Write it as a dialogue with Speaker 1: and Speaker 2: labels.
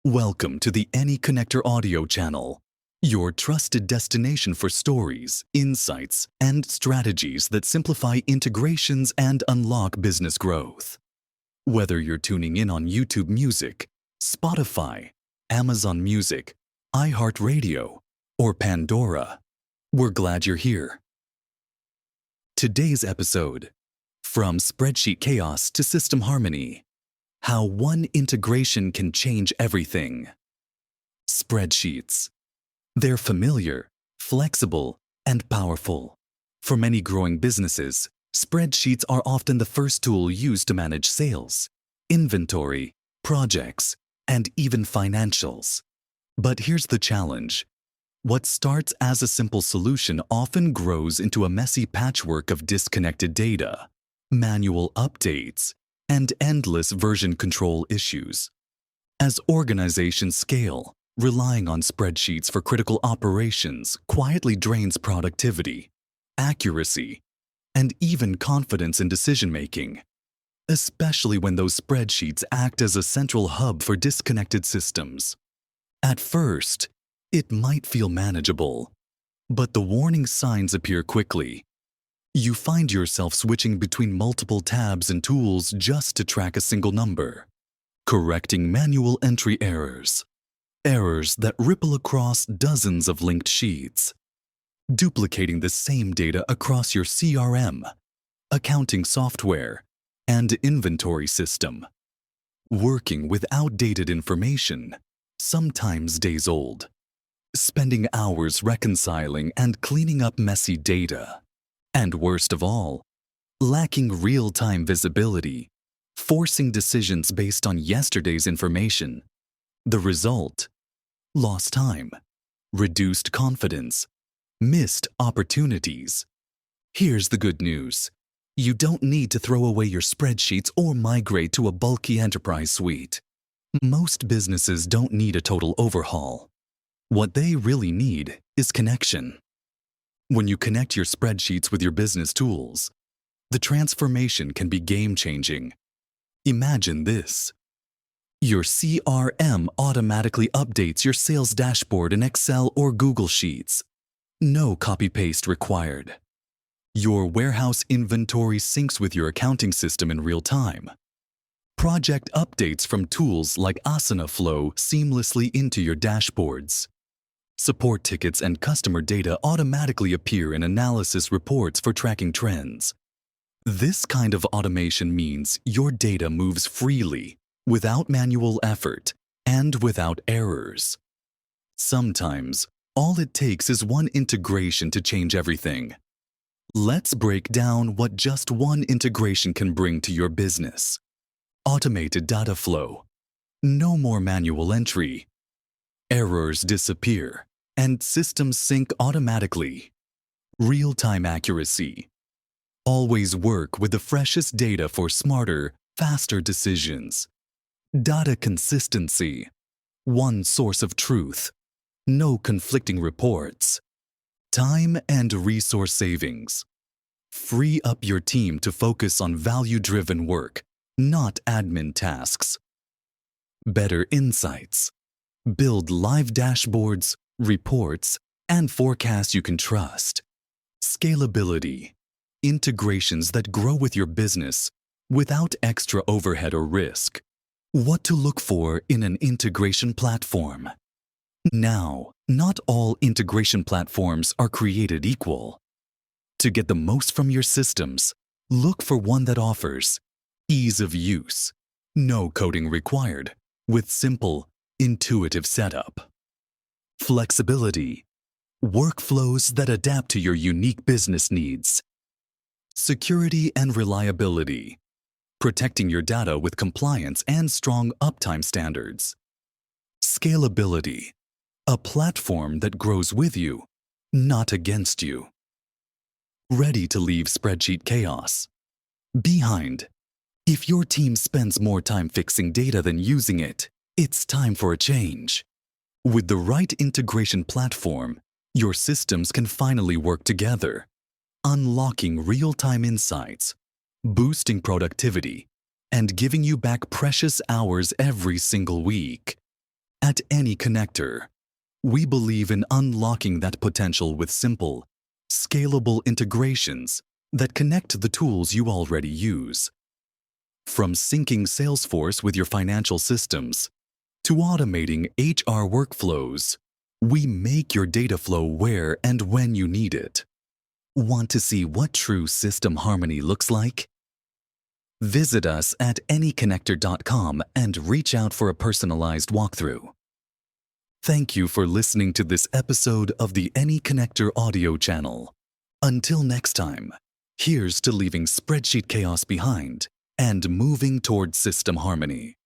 Speaker 1: Welcome to the Any Connector audio channel, your trusted destination for stories, insights, and strategies that simplify integrations and unlock business growth. Whether you're tuning in on YouTube Music, Spotify, Amazon Music, iHeartRadio, or Pandora, we're glad you're here. Today's episode, From Spreadsheet Chaos to System Harmony, how one integration can change everything. Spreadsheets. They're familiar, flexible, and powerful. For many growing businesses, spreadsheets are often the first tool used to manage sales, inventory, projects, and even financials. But here's the challenge. What starts as a simple solution often grows into a messy patchwork of disconnected data, manual updates, and endless version control issues. As organizations scale, relying on spreadsheets for critical operations quietly drains productivity, accuracy, and even confidence in decision-making, especially when those spreadsheets act as a central hub for disconnected systems. At first, it might feel manageable, but the warning signs appear quickly. You find yourself switching between multiple tabs and tools just to track a single number, correcting manual entry errors that ripple across dozens of linked sheets, duplicating the same data across your CRM, accounting software, and inventory system, working with outdated information, sometimes days old, spending hours reconciling and cleaning up messy data. And worst of all, lacking real-time visibility, forcing decisions based on yesterday's information. The result? Lost time, reduced confidence, missed opportunities. Here's the good news. You don't need to throw away your spreadsheets or migrate to a bulky enterprise suite. Most businesses don't need a total overhaul. What they really need is connection. When you connect your spreadsheets with your business tools, the transformation can be game-changing. Imagine this. Your CRM automatically updates your sales dashboard in Excel or Google Sheets. No copy-paste required. Your warehouse inventory syncs with your accounting system in real time. Project updates from tools like Asana flow seamlessly into your dashboards. Support tickets and customer data automatically appear in analysis reports for tracking trends. This kind of automation means your data moves freely, without manual effort, and without errors. Sometimes, all it takes is one integration to change everything. Let's break down what just one integration can bring to your business. Automated data flow. No more manual entry. Errors disappear, and systems sync automatically. Real-time accuracy. Always work with the freshest data for smarter, faster decisions. Data consistency. One source of truth. No conflicting reports. Time and resource savings. Free up your team to focus on value-driven work, not admin tasks. Better insights. Build live dashboards, reports, and forecasts you can trust. Scalability. Integrations that grow with your business without extra overhead or risk. What to look for in an integration platform. Now, not all integration platforms are created equal. To get the most from your systems, look for one that offers ease of use, no coding required, with simple, intuitive setup. Flexibility. Workflows that adapt to your unique business needs. Security and reliability. Protecting your data with compliance and strong uptime standards. Scalability. A platform that grows with you, not against you. Ready to leave spreadsheet chaos behind. If your team spends more time fixing data than using it, it's time for a change. With the right integration platform, your systems can finally work together, unlocking real-time insights, boosting productivity, and giving you back precious hours every single week. At Any Connector, we believe in unlocking that potential with simple, scalable integrations that connect the tools you already use. From syncing Salesforce with your financial systems to automating HR workflows, we make your data flow where and when you need it. Want to see what true system harmony looks like? Visit us at anyconnector.com and reach out for a personalized walkthrough. Thank you for listening to this episode of the Any Connector audio channel. Until next time, here's to leaving spreadsheet chaos behind and moving toward system harmony.